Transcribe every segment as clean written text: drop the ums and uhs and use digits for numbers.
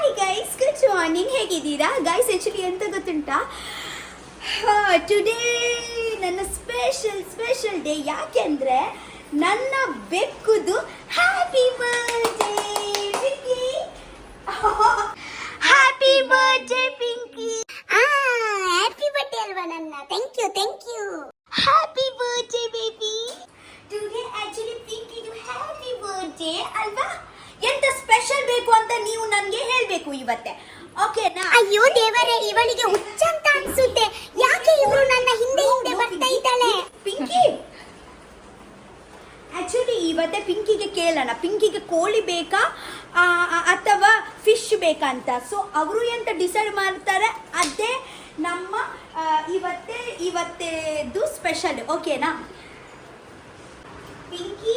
Hi guys, good morning. ಹೇಗಿದ್ದೀರಾ guys? Actually ಎಂತ ಗೊತ್ತುಂಟಾ, ಟುಡೇ ನನ್ನ ಸ್ಪೆಷಲ್ ಡೇ. ಯಾಕೆಂದರೆ ನನ್ನ ಬೆಕ್ಕುದು happy birthday Pinky. Happy birthday Pinky. Happy birthday ಅಲ್ವಾ ನನ್ನ? Thank you. Happy birthday baby. Today actually ಪಿಂಕಿದು ಹ್ಯಾಪಿ ಬರ್ತ್ಡೇ ಅಲ್ವಾ? ಎಂತ ಸ್ಪೆಷಲ್ ಬೇಕು ಅಂತ ನೀವು ನನಗೆ ಹೇಳಬೇಕು ಇವತ್ತೆ, ಓಕೆನಾ? ಅಯ್ಯೋ ದೇವರೇ, ಇವಳಿಗೆ ಹುಚ್ಚ ಅಂತ ಅನ್ಸುತ್ತೆ. ಯಾಕೆ ಇವಳು ನನ್ನ ಹಿಂದೆ ಬರ್ತಾ ಇದ್ದಾಳೆ? ಪಿಂಕಿ ಆಕ್ಚುಲಿ ಇವತ್ತೆ ಪಿಂಕಿಗೆ ಕೇಳೋಣ, ಪಿಂಕಿಗೆ ಕೋಳಿ ಬೇಕಾ ಅಥವಾ ಫಿಶ್ ಬೇಕಾ ಅಂತ. ಸೊ ಅವರು ಎಂತ ಡಿಸೈಡ್ ಮಾಡ್ತಾರೆ, ಅದೇ ನಮ್ಮ ಇವತ್ತೇದು ಸ್ಪೆಷಲ್, ಓಕೆನಾ? ಪಿಂಕಿ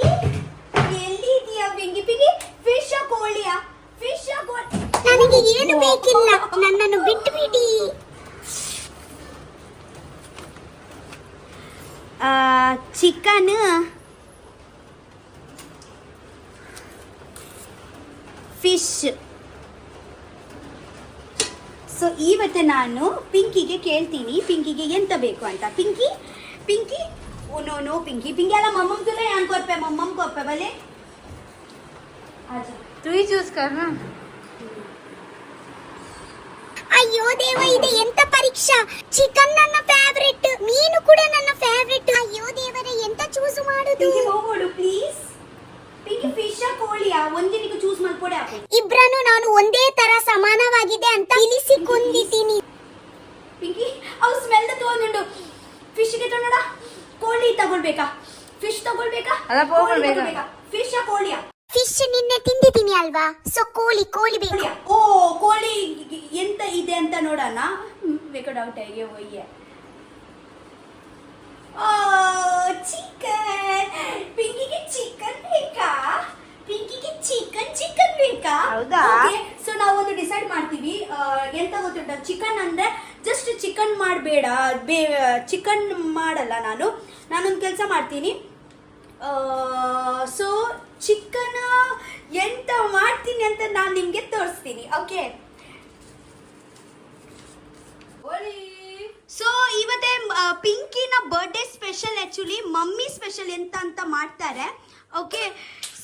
ಎಲ್ಲಿದೆಯಾ ಪಿಂಕಿ? ಫಿಶ್ ಕೋಳಿಯಾ? ನನಗೆ ಏನು ಬೇಕಿಲ್ಲ, ನನ್ನನ್ನು ಬಿಟ್ಟು ಬಿಡಿ. Chicken, fish. ಸೊ ಇವತ್ತು ನಾನು ಪಿಂಕಿಗೆ ಕೇಳ್ತೀನಿ ಪಿಂಕಿಗೆ ಎಂತ ಬೇಕು ಅಂತ. ಪಿಂಕಿ ನೋ ಪಿಂಕಿ ಅಲ್ಲ, मम्मम तुला यान करपे मम्मम करपे भले. आजा तू ही चूज कर ना. ಅಯ್ಯೋ ದೇವ, ಇದೆ ಎಂತ ಪರೀಕ್ಷಾ? ಚಿಕನ್ ನನ್ನ ಫೇವರಿಟ್, ಮೀನು ಕೂಡ ನನ್ನ ಫೇವರಿಟ್. ಅಯ್ಯೋ ದೇವರೇ, ಎಂತ ಚೂಸ್ ಮಾಡುದು? ಪಿಂಕಿ ಹೋಗೋಡು ಪ್ಲೀಸ್. ಪಿಂಕಿ ಫಿಶ್ ಕೋಳಿಯಾ ಒಂದಿನಿಗೆ ಚೂಸ್ ಮಾಡ್ಕೊಡೆ ಹಾಕು. ಇಬ್ರನ್ನು ನಾನು ಒಂದೇ ತರ ಸಮಾನವಾಗಿದೆ ಅಂತ ತಿಳಿಸಿಕೊಂಡಿದ್ದೀನಿ. ಪಿಂಕಿ ಅವು ಸ್ಮೆಲ್ ತಗೊಂಡು ಫಿಶ್ಗೆ ತಗೊಂಡ ಕೋಳಿ ತಗೊಳ್ಬೇಕಾ? ಫಿಶ್ ತಗೊಳ್ಬೇಕಾ? ಫಿಶ್ ಕೋಳಿಯಾ? ಫಿಶ್ ನಿನ್ನೆ ತಿಂದಿದ್ದೀನಿ ಅಲ್ವಾ, ಸೊ ಕೋಳಿ ಬೇಕು. ಓ ಕೋಳಿ ಎಂತ ಇದೆ ಅಂತ ನೋಡೋಣ. ಬೇಕು ಡೌಟ್ ಹೇಗೆ ಒಯ್ಯೆ. ಚಿಕನ್. ಪಿಂಕಿಗೆ ಚಿಕನ್ ಬೇಕಾ? ಚಿಕನ್ ಬೇಕಾ? ಹೌದಾ? ಸೊ ನಾವೊಂದು ಡಿಸೈಡ್ ಮಾಡ್ತೀವಿ. ಎಂತ ಗೊತ್ತುಂಟ, ಚಿಕನ್ ಅಂದ್ರೆ ಜಸ್ಟ್ ಚಿಕನ್ ಮಾಡಬೇಡ, ಚಿಕನ್ ಮಾಡಲ್ಲ. ನಾನೊಂದು ಕೆಲಸ ಮಾಡ್ತೀನಿ. ಸೊ ಚಿಕನ್ ಎಂತ ಮಾಡ್ತೀನಿ ಅಂತ ನಾನು ನಿಮ್ಗೆ ತೋರಿಸ್ತೀನಿ, ಓಕೆ? ಸೊ ಇವತ್ತೇ ಪಿಂಕಿನ birthday special. Actually mummy special ಎಂತ ಅಂತ ಮಾಡ್ತಾರೆ, ಓಕೆ?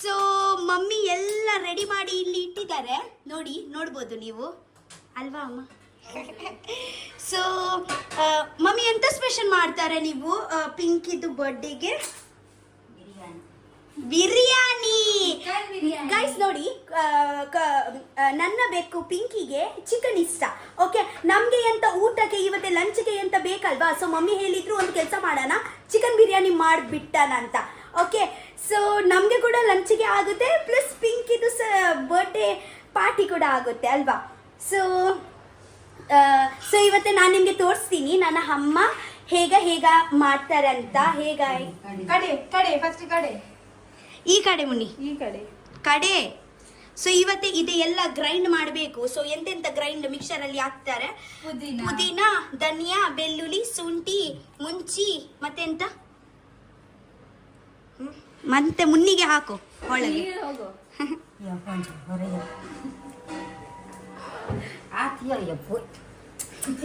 ಸೊ ಮಮ್ಮಿ ಎಲ್ಲ ರೆಡಿ ಮಾಡಿ ಇಲ್ಲಿ ಇಟ್ಟಿದ್ದಾರೆ, ನೋಡ್ಬೋದು ನೀವು ಅಲ್ವಾ ಅಮ್ಮ? ಸೊ ಮಮ್ಮಿ ಎಂತ ಸ್ಪೆಷಲ್ ಮಾಡ್ತಾರೆ ನೀವು ಪಿಂಕಿದು ಬರ್ಡೇಗೆ? ಬಿರಿಯಾನಿ. ಗೈಸ್ ನೋಡಿ, ನನ್ನ ಬೇಕು ಪಿಂಕಿಗೆ ಚಿಕನ್ ಇಷ್ಟ, ಓಕೆ? ನಮಗೆ ಎಂತ ಊಟಕ್ಕೆ ಇವತ್ತೆ ಲಂಚ್ಗೆ ಎಂತ ಬೇಕಲ್ವಾ? ಸೊ ಮಮ್ಮಿ ಹೇಳಿದ್ರು ಒಂದು ಕೆಲಸ ಮಾಡೋಣ, ಚಿಕನ್ ಬಿರಿಯಾನಿ ಮಾಡಿಬಿಟ್ಟಣ ಅಂತ, ಓಕೆ? ಸೊ ನಮಗೆ ಕೂಡ ಲಂಚ್ಗೆ ಆಗುತ್ತೆ, ಪ್ಲಸ್ ಪಿಂಕಿದು ಬರ್ಡೇ ಪಾರ್ಟಿ ಕೂಡ ಆಗುತ್ತೆ ಅಲ್ವಾ? ಸೊ ಇವತ್ತೆ ನಾನು ನಿಮಗೆ ತೋರಿಸ್ತೀನಿ ನನ್ನ ಅಮ್ಮ ಹೇಗ ಮಾಡ್ತಾರೆ ಅಂತ. ಕಡೆ ಫಸ್ಟ್ ಕಡೆ, ಈ ಕಡೆ ಮುನ್ನಿ, ಈ ಕಡೆ. ಸೊ ಇವತ್ತೇ ಇದೆ ಎಲ್ಲ ಗ್ರೈಂಡ್ ಮಾಡಬೇಕು. ಸೊ ಎಂತೆಂತ ಗ್ರೈಂಡ್ ಮಿಕ್ಸರಲ್ಲಿ ಹಾಕ್ತಾರೆ? ಪುದೀನ, ಧನಿಯಾ, ಬೆಳ್ಳುಳ್ಳಿ, ಶುಂಠಿ, ಮುಂಚಿ, ಮತ್ತೆಂತ ಮತ್ತೆ ಮುನ್ನಿಗೆ ಹಾಕು ಒಳಗೆ. ಹೋಗು.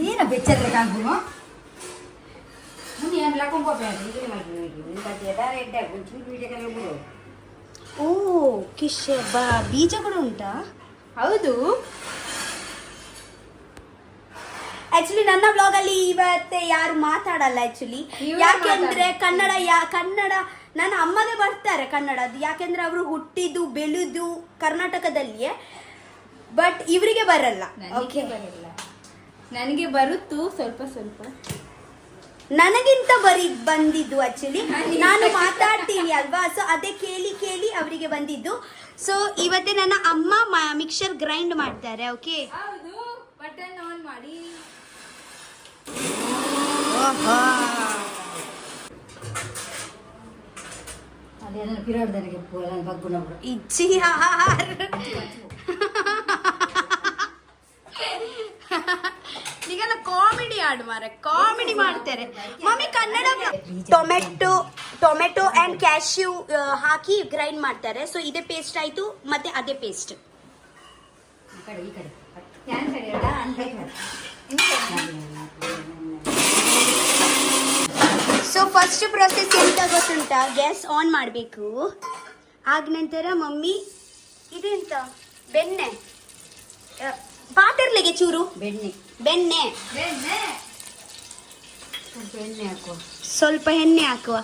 Ini becet kamu, ini yang lakukan apa? Ini tadi ada kunci biji kalau buru. ಓ ಬೀಜ ಕೂಡ ಉಂಟಾ? ಹೌದು. ಆಕ್ಚುಲಿ ನನ್ನ ಬ್ಲಾಗ್ ಅಲ್ಲಿ ಇವತ್ತೆ ಯಾರು ಮಾತಾಡಲ್ಲ ಆಕ್ಚುಲಿ. ಯಾಕೆಂದ್ರೆ ಕನ್ನಡ ನನ್ನ ಅಮ್ಮಗೆ ಬರ್ತಾರೆ ಕನ್ನಡದ್ದು, ಯಾಕೆಂದ್ರೆ ಅವರು ಹುಟ್ಟಿದ್ದು ಬೆಳೆದು ಕರ್ನಾಟಕದಲ್ಲಿಯೇ, ಬಟ್ ಇವರಿಗೆ ಬರಲ್ಲ. ಓಕೆ, ನನಗೆ ಬರುತ್ತು ಸ್ವಲ್ಪ. ನನಗಿಂತ ಬಂದಿದ್ದು ಆಕ್ಚುಲಿ. ನಾನು ಮಾತಾಡ್ತೀನಿ ಅಲ್ವಾ, ಸೊ ಅದೇ ಕೇಳಿ ಅವರಿಗೆ ಬಂದಿದ್ದು. ಸೊ ಇವತ್ತೇ ನನ್ನ ಅಮ್ಮ ಮಿಕ್ಸರ್ ಗ್ರೈಂಡ್ ಮಾಡ್ತಾರೆ, ಓಕೆ? ಹೌದು, ಬಟನ್ ಆನ್ ಮಾಡಿ. ಅದೇನೋ ಪಿರಿಯಡ್ ನನಗೆ ಬಗ್ಗುನ ಇಚ್ಚಿ ಈಗೆಲ್ಲ ಕಾಮಿಡಿ ಆಡು ಮಾರೆ, ಕಾಮಿಡಿ ಮಾಡ್ತಾರೆ mummy. Kannada tomato and cashew hockey grind ಮಾಡ್ತಾರೆ. ಸೊ ಇದೇ ಪೇಸ್ಟ್ ಆಯ್ತು, ಮತ್ತೆ ಅದೇ ಪೇಸ್ಟ್. ಈ ಕಡೆ ಯಾನ್ ಕಡೆ ಅಲ್ಲ ಸೊ ಫಸ್ಟ್ ಪ್ರೊಸೆಸ್ ಎಂತ ಗೊತ್ತುಂಟ, ಗ್ಯಾಸ್ ಆನ್ ಮಾಡಬೇಕು. ಆಗ ನಂತರ ಮಮ್ಮಿ ಇದೆಂತ ಬೆಣ್ಣೆ ಪಾಟರ್ಲೆಗೆ ಚೂರು ಬೆಣ್ಣೆ ಬೆಣ್ಣೆ ಸ್ವಲ್ಪ ಎಣ್ಣೆ ಹಾಕುವ. ಸ್ವಲ್ಪ ಎಣ್ಣೆ ಹಾಕುವ.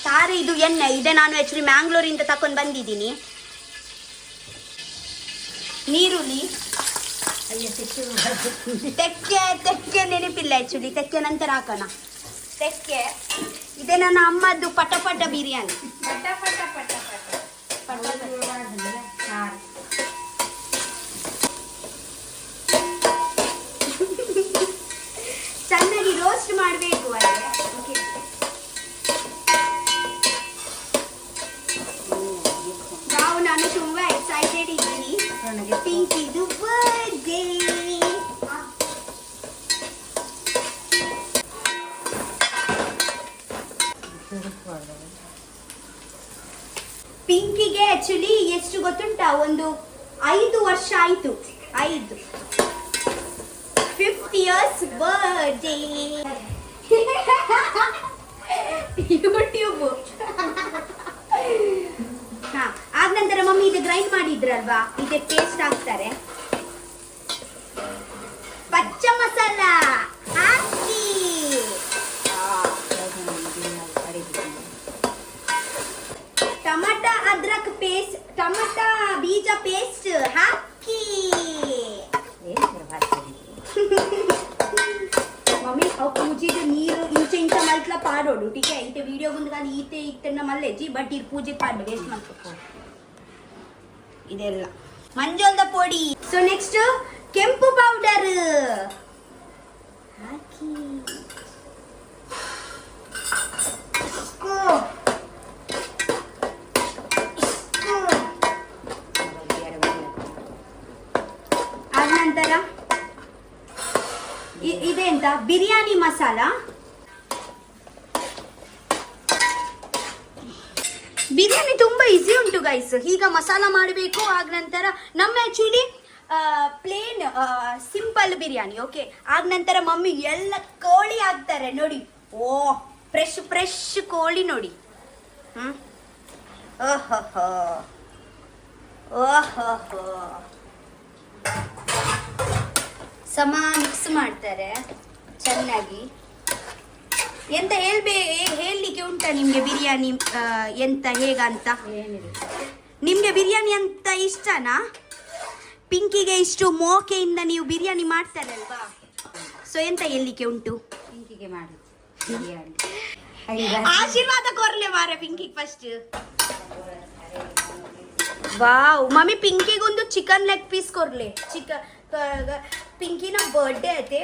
ತಾರೆ ಇದು ಎಣ್ಣೆ ಇದೆ, ನಾನು ಆಕ್ಚುಲಿ ಮ್ಯಾಂಗ್ಳೂರಿಂದ ತಕೊಂಡು ಬಂದಿದ್ದೀನಿ. ನೀರುಳ್ಳಿ, ಅಯ್ಯ ತೆಕ್ಕೆ ನೆನಪಿಲ್ಲ ಆಕ್ಚುಲಿ, ತೆಕ್ಕೆ ನಂತರ ಹಾಕೋಣ. ತೆಕ್ಕೆ ಇದೆ ನನ್ನ ಅಮ್ಮದ್ದು ಪಟ ಬಿರಿಯಾನಿ. ಪಟ ಪಟ ಪಟ ಪಟ ಸಾರು ಚೆನ್ನಾಗಿ ರೋಸ್ಟ್ ಮಾಡಬೇಕು ಅಲ್ಲೇ. ನಾನು ತುಂಬಾ ಎಕ್ಸೈಟೆಡ್ ಇದ್ದೀನಿ. ಪಿಂಕಿದು ಬರ್ತ್ಡೇ. ಪಿಂಕಿಗೆ ಆಕ್ಚುಲಿ ಎಷ್ಟು ಗೊತ್ತುಂಟ, ಒಂದು 5 ವರ್ಷ ಆಯ್ತು. 50 years ಬರ್ತ್ಡೇ. ಯೂಟ್ಯೂಬ್. ಹಾ, ಆದ ನಂತರ ಮಮ್ಮಿ ಇದು ಗ್ರೈಂಡ್ ಮಾಡಿದ್ರಲ್ವಾ, ಇದೆ ಪೇಸ್ಟ್ ಹಾಕ್ತಾರೆ. ಪಚ್ಚ ಮಸಾಲ ಹಾಕಿ, ಟಮಟ ಅದ್ರಕ್ ಪೇಸ್ಟ್, ಟಮಟ ಬೀಜ ಪೇಸ್ಟ್ ಹಾಕಿ. मम्मी पूजे नीर इंच इंच मल्तला पाडोडु ठीक है इते वीडियो गुंद गानी इते इतನ್ನ ಮಲ್ಲೆಜಿ ಬಟ್ ಇರ್ ಪೂಜೆ ಪಾಡ್ಬೇಕು ಎಷ್ಟು ಮಾಡ್ಬೇಕು ಇದೆಲ್ಲ ಮಂಜೋಲ್ದ ಪೊಡಿ. ಸೊ ನೆಕ್ಸ್ಟ್ ಕೆಂಪು ಪೌಡರ್ ಹಾಕಿ. ಆದ ನಂತರ ಇದೆಂತ ಬಿರಿಯಾನಿ ಮಸಾಲ. ಬಿರಿಯಾನಿ ತುಂಬಾ ಈಸಿ ಉಂಟು ಗೈಸ್. ಈಗ ಮಸಾಲ ಮಾಡಬೇಕು. ಆಗ ನಂತರ ನಮ್ಮ actually plain simple biryani. Okay, ಆಗ ನಂತರ ಮಮ್ಮಿ ಎಲ್ಲ ಕೋಳಿ ಹಾಕ್ತಾರೆ ನೋಡಿ. ಓ ಫ್ರೆಶ್ ಕೋಳಿ ನೋಡಿ. ಓಹೋ ಸಮ ಮಿಕ್ಸ್ ಮಾಡ್ತಾರೆ ಚೆನ್ನಾಗಿ. ಎಂತ ಹೇಳಲಿಕ್ಕೆ ಉಂಟಾ ನಿಮ್ಗೆ ಬಿರಿಯಾನಿ ಎಂತ ಹೇಗಂತ? ನಿಮ್ಗೆ ಬಿರಿಯಾನಿ ಅಂತ ಇಷ್ಟನಾ? ಪಿಂಕಿಗೆ ಇಷ್ಟು ಮೋಕೆಯಿಂದ ನೀವು ಬಿರಿಯಾನಿ ಮಾಡ್ತಾರಲ್ವಾ, ಸೊ ಎಂತ ಹೇಳಲಿಕ್ಕೆ ಉಂಟು? ಪಿಂಕಿಗೆ ಮಾಡಿ ಆಶೀರ್ವಾದ ಕೊರ್ಲೆ ಮಾರ ಪಿಂಕಿಗೆ ಫಸ್ಟ್. ವಾವ್, ಮಮ್ಮಿ ಪಿಂಕಿಗೊಂದು ಚಿಕನ್ ಲೆಗ್ ಪೀಸ್ ಕೊರ್ಲೆ. ಪಿಂಕಿನ ಬರ್ಡೇ ಐತೆ,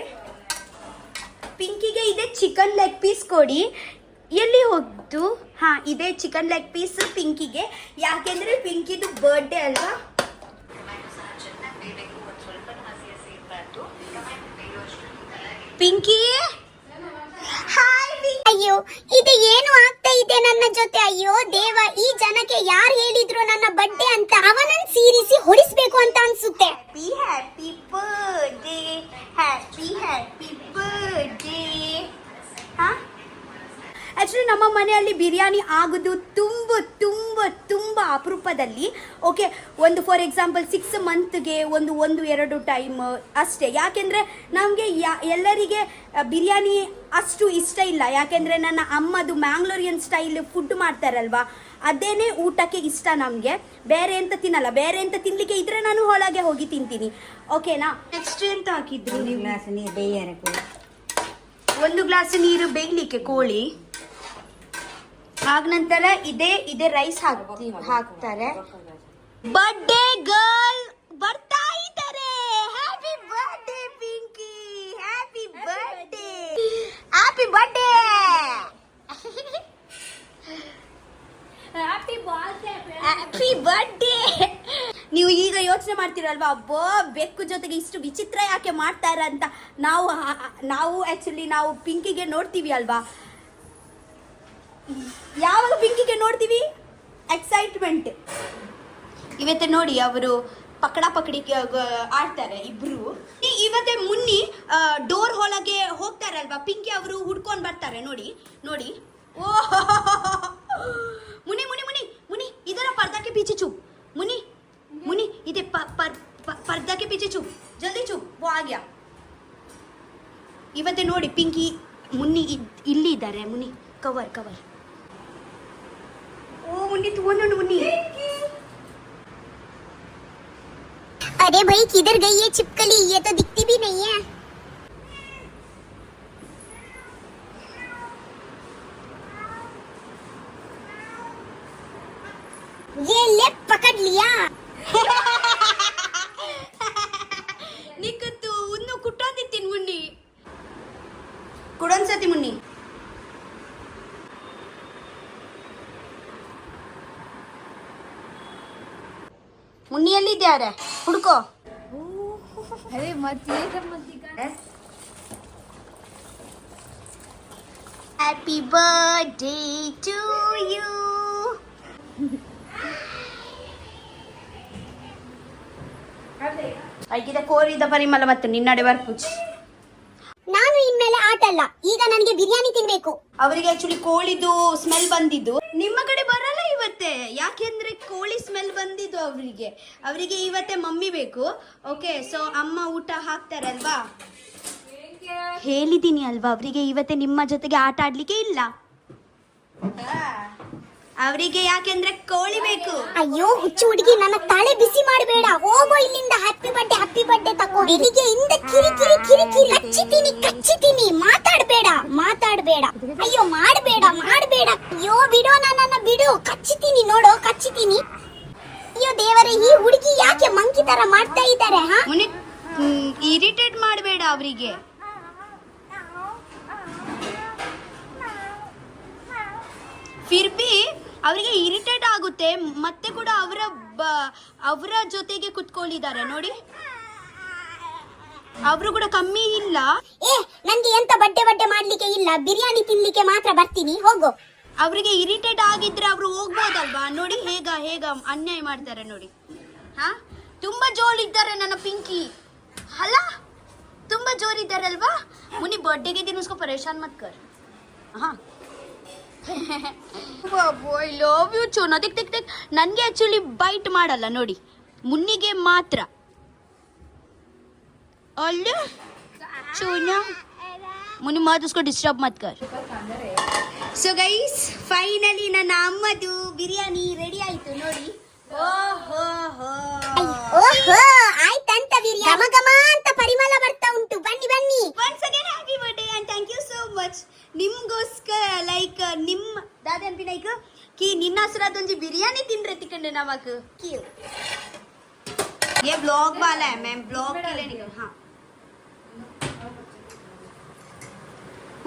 ಪಿಂಕಿಗೆ ಇದೆ ಚಿಕನ್ ಲೆಗ್ ಪೀಸ್ ಕೊಡಿ. ಎಲ್ಲಿ ಹೋಗ್ತು? ಹಾ, ಇದೆ ಚಿಕನ್ ಲೆಗ್ ಪೀಸ್ ಪಿಂಕಿಗೆ. ಯಾಕೆಂದ್ರೆ ಪಿಂಕಿದು ಬರ್ಡೇ ಅಲ್ವಾ. ಪಿಂಕಿ ಹಾಯ್. ಅಯ್ಯೋ, ಇದು ಏನು ಆಗ್ತಾ ಇದೆ ನನ್ನ ಜೊತೆ? ಅಯ್ಯೋ ದೇವ, ಈ ಜನಕ್ಕೆ ಯಾರು ಹೇಳಿದ್ರು ನನ್ನ ಬರ್ಡೇ ಅಂತ? ಅವನನ್ನ ಸೀರಿಸಿ ಹೊಡಿಸ್ಬೇಕು ಅಂತ ಅನ್ಸುತ್ತೆ. Happy birthday, happy birthday. ಹಾ, ಆಕ್ಚುಲಿ ನಮ್ಮ ಮನೆಯಲ್ಲಿ ಬಿರಿಯಾನಿ ಆಗೋದು ತುಂಬ ಅಪರೂಪದಲ್ಲಿ. ಓಕೆ, ಒಂದು ಫಾರ್ ಎಕ್ಸಾಂಪಲ್ 6 ಮಂತ್ಗೆ ಒಂದು 2 ಟೈಮ್ ಅಷ್ಟೇ. ಯಾಕೆಂದರೆ ನಮಗೆ ಎಲ್ಲರಿಗೆ ಬಿರಿಯಾನಿ ಅಷ್ಟು ಇಷ್ಟ ಇಲ್ಲ. ಯಾಕೆಂದರೆ ನನ್ನ ಅಮ್ಮದು ಮ್ಯಾಂಗ್ಳೂರಿಯನ್ ಸ್ಟೈಲ್ ಫುಡ್ ಮಾಡ್ತಾರಲ್ವಾ, ಅದೇನೇ ಊಟಕ್ಕೆ ಇಷ್ಟ ನಮಗೆ. ಬೇರೆ ಎಂತ ತಿನ್ನಲ್ಲ. ಬೇರೆ ಎಂತ ತಿನ್ನಲಿಕ್ಕೆ ಇದ್ರೆ ನಾನು ಒಳಗೆ ಹೋಗಿ ತಿಂತೀನಿ. ಓಕೆನಾ? ನೆಕ್ಸ್ಟ್ ಎಂತ ಹಾಕಿದ್ರು ನೀವು? ಗ್ಲಾಸ್ ನೀರು ಬೇಯರೆ ಕೋಳಿ. 1 ಗ್ಲಾಸ್ ನೀರು ಬೇಯಲಿಕ್ಕೆ ಕೋಳಿ. ಆಗ ನಂತರ ಇದೇ ರೈಸ್ ಹಾಕ್ತಾರೆ. ಬರ್ಡೇ ಗರ್ಲ್ ಬರ್ತಾ ಇದ್ದಾರೆ. Happy birthday Pinky, happy birthday, happy birthday, happy birthday. ನೀವು ಈಗ ಯೋಚನೆ ಮಾಡ್ತೀರಲ್ವಾ, ಅಬ್ಬೋ ಬೆಕ್ಕು ಜೊತೆಗೆ ಇಷ್ಟು ವಿಚಿತ್ರ ಯಾಕೆ ಮಾಡ್ತಾರ ಅಂತ. ನಾವು ಆಕ್ಚುಲಿ ನಾವು ಪಿಂಕಿಗೆ ನೋಡ್ತೀವಿ ಅಲ್ವಾ, ಯಾವಾಗ ಪಿಂಕಿಗೆ ನೋಡ್ತೀವಿ ಎಕ್ಸೈಟ್ಮೆಂಟ್. ಇವತ್ತೆ ನೋಡಿ ಅವರು ಪಕಡ ಪಕಡಿ ಆಡ್ತಾರೆ ಇಬ್ರು. ಇವತ್ತೆ ಮುನ್ನಿ ಡೋರ್ ಒಳಗೆ ಹೋಗ್ತಾರಲ್ವಾ, ಪಿಂಕಿ ಅವರು ಹುಡ್ಕೊಂಡು ಬರ್ತಾರೆ ನೋಡಿ ನೋಡಿ. ಓ ಮುನಿ ಮುನಿ ಮುನಿ ಮುನಿ ಇದರ पर्दा के पीछे छुप. मुनी मुनी इधर पर्दा के पीछे छुप, जल्दी छुप, वो आ गया. ಇವತ್ತೆ ನೋಡಿ ಪಿಂಕಿ ಮುನ್ನಿ ಇಲ್ಲಿ ಇದ್ದಾರೆ. ಮುನಿ ಕವರ್ ಕವರ್. ಓ ಮುನ್ನಿ ತಗೊಂಡು ಮುನ್ನಿ. अरे भाई किधर गई ये छिपकली, ये तो दिखती भी नहीं है. ये ले पकड़ लिया. ನಿಕ್ಕತ್ತು ಒಂದು ಕುಟ್ಟೋದಿತ್ತೀನಿ ಮುನ್ನಿ. ಕುಡೊಂದ್ಸತಿ ಮುನ್ನಿ. ಮುನ್ನಿಯಲ್ಲಿದ್ದಾರೆ ಹುಡ್ಕೋ. अरे मत ये सब मत दिखा. Happy birthday to you. ಐಕಿದ ಕೋರಿದ ಪರಿಮಳ ಮತ್ತು ನಿನ್ನಡೆ ಬರ್ಪುಚ್. ನಾನು ಇನ್ಮೇಲೆ ಆಟಲ್ಲ, ಈಗ ನನಗೆ ಬಿರಿಯಾನಿ ತಿನ್ಬೇಕು. ಅವರಿಗೆ ಆಕ್ಚುಲಿ ಕೋಳಿದು ಸ್ಮೆಲ್ ಬಂದಿದ್ದು. ನಿಮ್ಮ ಕಡೆ ಬರಲ್ಲ ಇವತ್ತೆ, ಯಾಕೆಂದ್ರೆ ಕೋಳಿ ಸ್ಮೆಲ್ ಬಂದಿದ್ದು ಅವರಿಗೆ ಇವತ್ತೆ ಮಮ್ಮಿ ಬೇಕು. ಓಕೆ, ಸೊ ಅಮ್ಮ ಊಟ ಹಾಕ್ತಾರಲ್ವಾ, ಹೇಳಿದೀನಿ ಅಲ್ವಾ ಅವರಿಗೆ ಇವತ್ತೆ ನಿಮ್ಮ ಜೊತೆಗೆ ಆಟ ಆಡ್ಲಿಕ್ಕೆ ಇಲ್ಲ. ಅವರಿಗೆ ಯಾಕೆಂದ್ರೆ ಕೋಳಿ ಬೇಕು. ಅಯ್ಯೋ ಹುಚ್ಚು ಹುಡುಗಿ, ನನ್ನ ತಲೆ ಬಿಸಿ ಮಾಡಬೇಡ, ಹೋಗೋ ಇಲ್ಲಿಂದ. ಹ್ಯಾಪಿ ಬರ್ಡೇ ತಕೋ. ಬೆಳಿಗ್ಗೆಯಿಂದ ಕಿರಿ ಕಿರಿ ಕಿರಿ ಕಿರಿ ಕಚ್ಚಿತೀನಿ. ಮಾತಾಡ್ಬೇಡ. ಅಯ್ಯೋ ಮಾಡಬೇಡ. ಅಯ್ಯೋ ಬಿಡೋ, ನನ್ನನ್ನ ಬಿಡು. ಕಚ್ಚಿತೀನಿ ನೋಡೋ, ಕಚ್ಚಿತೀನಿ. ಅಯ್ಯೋ ದೇವರೇ, ಈ ಹುಡುಗಿ ಯಾಕೆ ಮಂಕಿ ತರ ಮಾಡ್ತಾ ಇದ್ದಾರೆ? ಇರಿಟೇಟ್ ಮಾಡಬೇಡ ಅವರಿಗೆ. ಫಿರ್ ಬಿ ಅವರಿಗೆ ಇರಿಟೇಟ್ ಆಗುತ್ತೆ. ಮತ್ತೆ ಕೂಡ ಅವರ ಜೊತೆಗೆ ಕುತ್ಕೊಂಡಿದ್ದಾರೆ ನೋಡಿ, ಅವರು ಕೂಡ ಕಮ್ಮಿ ಇಲ್ಲ. ನನ್ಗೆ ಎಂತ ಬಡ್ಡೆ ಮಾಡ್ಲಿಕ್ಕೆ ಇಲ್ಲ, ಬಿರಿಯಾನಿ ತಿನ್ಲಿಕ್ಕೆ ಮಾತ್ರ ಬರ್ತೀನಿ, ಹೋಗು. ಅವರಿಗೆ ಇರಿಟೇಟ್ ಆಗಿದ್ರೆ ಅವರು ಹೋಗ್ಬೋದಲ್ವಾ. ನೋಡಿ ಹೇಗ ಅನ್ಯಾಯ ಮಾಡ್ತಾರೆ ನೋಡಿ. ಹಾ, ತುಂಬಾ ಜೋರಿದ್ದಾರೆ ನನ್ನ ಪಿಂಕಿ ಅಲ್ಲ, ತುಂಬಾ ಜೋರಿದ್ದಾರಲ್ವಾ. ಮುನಿ ಬರ್ಡೇಗೆ दिन उसको परेशान मत कर. हाँ ಬಾಬು, ಐ ಲವ್ ಯು ಚೂನ. ದಿಕ್ ನನಗೆ ಆಕ್ಚುಲಿ ಬೈಟ್ ಮಾಡಲ್ಲ ನೋಡಿ, ಮುನ್ನಿಗೆ ಮಾತ್ರ. ಅಲ್ಲ ಚೂನ, ಮುನಿ ಮತ್ उसको डिस्टर्ब मत कर. ಸೊ ಗೈಸ್, ಫೈನಲಿ ನನ್ನ ಅಮ್ಮದು ಬಿರಿಯಾನಿ ರೆಡಿ ಆಯ್ತು ನೋಡಿ. ಓಹೋ ಆಯ್ತಂತ ಬಿರಿಯಾನಿ ಘಮ ಅಂತ ಪರಿಮಳ ಬರ್ತಾ ಉಂಟು. ಬನ್ನಿ. Once again happy birthday and thank you so much. ನಿಮ್ಗೋಸ್ಕರ ಲೈಕ್ ನಿಮ್ಮ ದಾದ ಅನ್ಪಿನೈಕ್ ಕಿ ನಿನ್ನ ಹಸ್ರಾದೊಂಜಿ ಬಿರಿಯಾನಿ ತಿಂದ್ರೆ ತಿಕ್ಕಂಡೆ ನಮಕ್ ಕಿ ये ब्लॉग वाला है मैम, ब्लॉग के लिए निकल. हाँ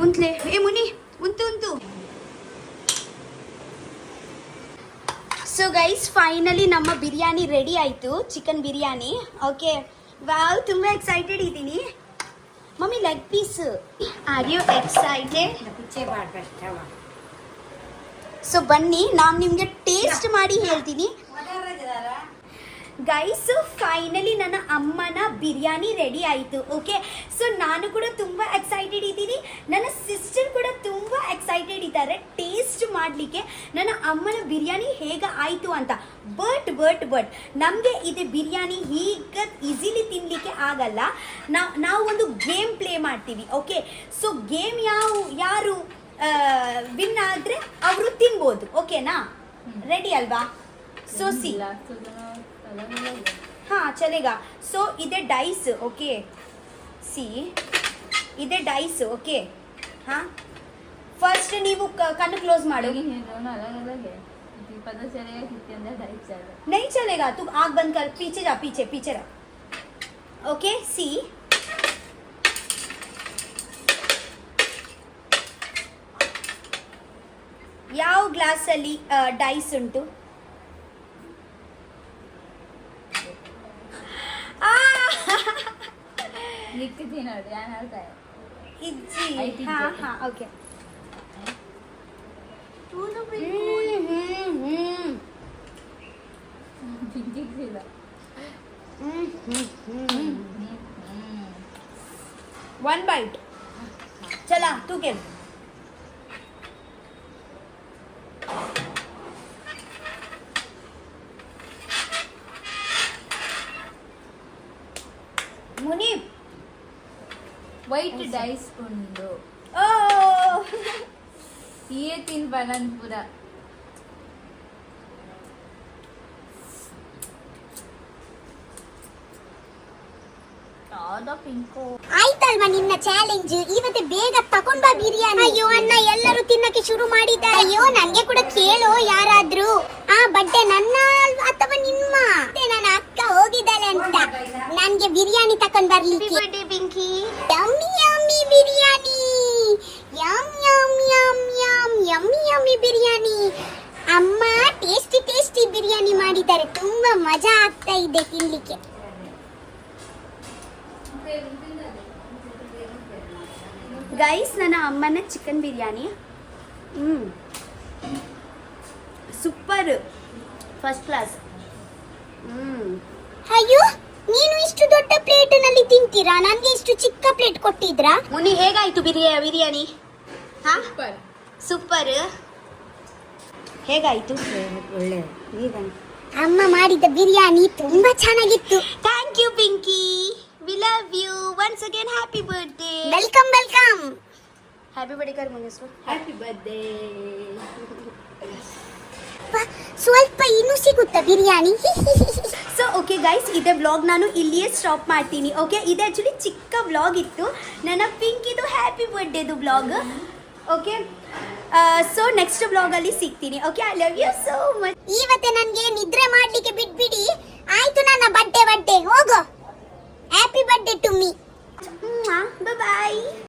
उंतले ए मुनी उंतु. ಸೊ ಗೈಸ್, ಫೈನಲಿ ನಮ್ಮ ಬಿರಿಯಾನಿ ರೆಡಿ ಆಯಿತು, ಚಿಕನ್ ಬಿರಿಯಾನಿ. ಓಕೆ, ವಾವ್, ತುಂಬ ಎಕ್ಸೈಟೆಡ್ ಇದ್ದೀನಿ. Mummy leg piece, are you excited? So ಬನ್ನಿ, ನಾನು ನಿಮಗೆ ಟೇಸ್ಟ್ ಮಾಡಿ ಹೇಳ್ತೀನಿ. ಗೈಸ್, ಫೈನಲಿ ನನ್ನ ಅಮ್ಮನ ಬಿರಿಯಾನಿ ರೆಡಿ ಆಯಿತು. ಓಕೆ, ಸೊ ನಾನು ಕೂಡ ತುಂಬ ಎಕ್ಸೈಟೆಡ್ ಇದ್ದೀನಿ, ನನ್ನ ಸಿಸ್ಟರ್ ಕೂಡ ತುಂಬ ಎಕ್ಸೈಟೆಡ್ ಇದ್ದಾರೆ ಟೇಸ್ಟ್ ಮಾಡಲಿಕ್ಕೆ ನನ್ನ ಅಮ್ಮನ ಬಿರಿಯಾನಿ ಹೇಗೆ ಆಯಿತು ಅಂತ. ಬಟ್ ನಮಗೆ ಇದು ಬಿರಿಯಾನಿ ಹೀಗೆ ಈಸಿಲಿ ತಿನ್ನಲಿಕ್ಕೆ ಆಗಲ್ಲ. ನಾವು ಒಂದು ಗೇಮ್ ಪ್ಲೇ ಮಾಡ್ತೀವಿ. ಓಕೆ, ಸೊ ಗೇಮ್ ಯಾರು ವಿನ್ ಆದರೆ ಅವರು ತಿನ್ಬೋದು. ಓಕೆನಾ, ರೆಡಿ ಅಲ್ವಾ? ಸೊ ಸಿ, हाँ चलेगा. सो इधर डाइस. ओके, सी इधर डाइस. ओके, हाँ, फर्स्ट ನೀವು ಕಣ್ಣು ಕ್ಲೋಸ್ ಮಾಡು. नहीं चलेगा, तू आँख बंद कर, पीछे जा, पीछे जा. ओके, सी ಯಾವ ಗ್ಲಾಸ್ ಅಲ್ಲಿ ಡೈಸ್ ಉಂಟು? ನಿಕ್ಕಿದ್ದೀನಿ ನೋಡಿ, ನಾನು ಹೇಳ್ತಾ ಇಜ್ಜಿ. ಹಾ ಓಕೆ. ಪಿಂಕಿಗಿಲ್ಲ. ಒನ್ ಬೈಟ್ ಚಲಾ ತೂಕೆ ಮುನೀಪ್ ವೈಟ್ ಡೈಸ್ ಕೊಂಡು ಓ ये तीन बनन पूरा ಯಾವ್ದೋ ಪಿಂಕು. ಆಯ್ತಲ್ವಾ ನಿನ್ನ ಚಾಲೆಂಜ್, ಇವತ್ತೆ ಬೇಗ ತಕೊಂಡ್ ಬಾ ಬಿರಿಯಾನಿ. ಅಯ್ಯೋ ಅಣ್ಣ, ಎಲ್ಲರೂ ತಿನ್ನಕ್ಕೆ ಶುರು ಮಾಡಿದ್ದಾರೆ. ಅಯ್ಯೋ ನನ್ಗೆ ಕೂಡ ಕೇಳೋ ಯಾರಾದ್ರೂ. ಬಡ್ಡೆ ನನ್ನ ಅಥವಾ ನಿಮ್ಮ? ನನ್ನ ಅಕ್ಕ ಹೋಗಿದ್ದಾಳೆ ಅಂತ ನನ್ಗೆ ಬಿರಿಯಾನಿ ತಕೊಂಡ್ ಬರ್ಲಿಕ್ಕೆ. ಬಡ್ಡೆ Pinky. Yummy yummy biryani, yum yum yum yum yummy yummy biryani. ಅಮ್ಮ ಟೇಸ್ಟಿ ಟೇಸ್ಟಿ ಬಿರಿಯಾನಿ ಮಾಡಿದ್ದಾರೆ, ತುಂಬಾ ಮಜಾ ಆಗ್ತಾ ಇದೆ ತಿನ್ಲಿಕ್ಕೆ. ಗೈಸ್, ನನ್ನ ಅಮ್ಮನ chicken biryani super, first class. ಅಯ್ಯೋ, ನೀನು ಇಷ್ಟು ದೊಡ್ಡ ಪ್ಲೇಟ್ ನಲ್ಲಿ ತಿಂತೀರಾ? ನನ್ಗೆ ಇಷ್ಟು ಚಿಕ್ಕ ಪ್ಲೇಟ್ ಕೊಟ್ಟಿದ್ರಾ? ಮುನಿ, ಹೇಗಾಯ್ತು ಬಿರಿಯಾನಿ? ಹಾ, ಸೂಪರ್. ಸೂಪರ್. ಹೇಗಾಯ್ತು? ಒಳ್ಳೆ ಈಗ ಅಮ್ಮ ಮಾಡಿದ ಬಿರಿಯಾನಿ ತುಂಬಾ ಚೆನ್ನಾಗಿತ್ತು. Thank you Pinky, we love you once again. Happy birthday. Welcome welcome. Happy birthday ಕರ್ ಮಂಗೇಶ್ವ. Happy birthday. ಸ್ವಲ್ಪ ಇನ್ನೂ ಸಿಗುತ್ತಾ ಬಿರಿಯಾನಿ? ಸೊ ಓಕೆ ಗೈಸ್, ಇದೇ ವ್ಲಾಗ್ ನಾನು ಇಲ್ಲಿಯೇ ಸ್ಟಾಪ್ ಮಾಡ್ತೀನಿ. ಓಕೆ, ಇದು ಆ್ಯಕ್ಚುಲಿ ಚಿಕ್ಕ ವ್ಲಾಗ್ ಇತ್ತು, ನನ್ನ ಪಿಂಕಿದು ಹ್ಯಾಪಿ ಬರ್ಡೇದು ವ್ಲಾಗ್. ಓಕೆ, ಸೊ ನೆಕ್ಸ್ಟ್ ವ್ಲಾಗಲ್ಲಿ ಸಿಗ್ತೀನಿ. Okay, I love you so much. ಇವತ್ತೆ ನನ್ಗೆ ನಿದ್ರೆ ಮಾಡ್ಲಿಕ್ಕೆ ಬಿಟ್ಬಿಡಿ ಆಯ್ತು. ನನ್ನ ಬಡ್ಡೆ ಹೋಗೋ. Happy birthday to me. Bye.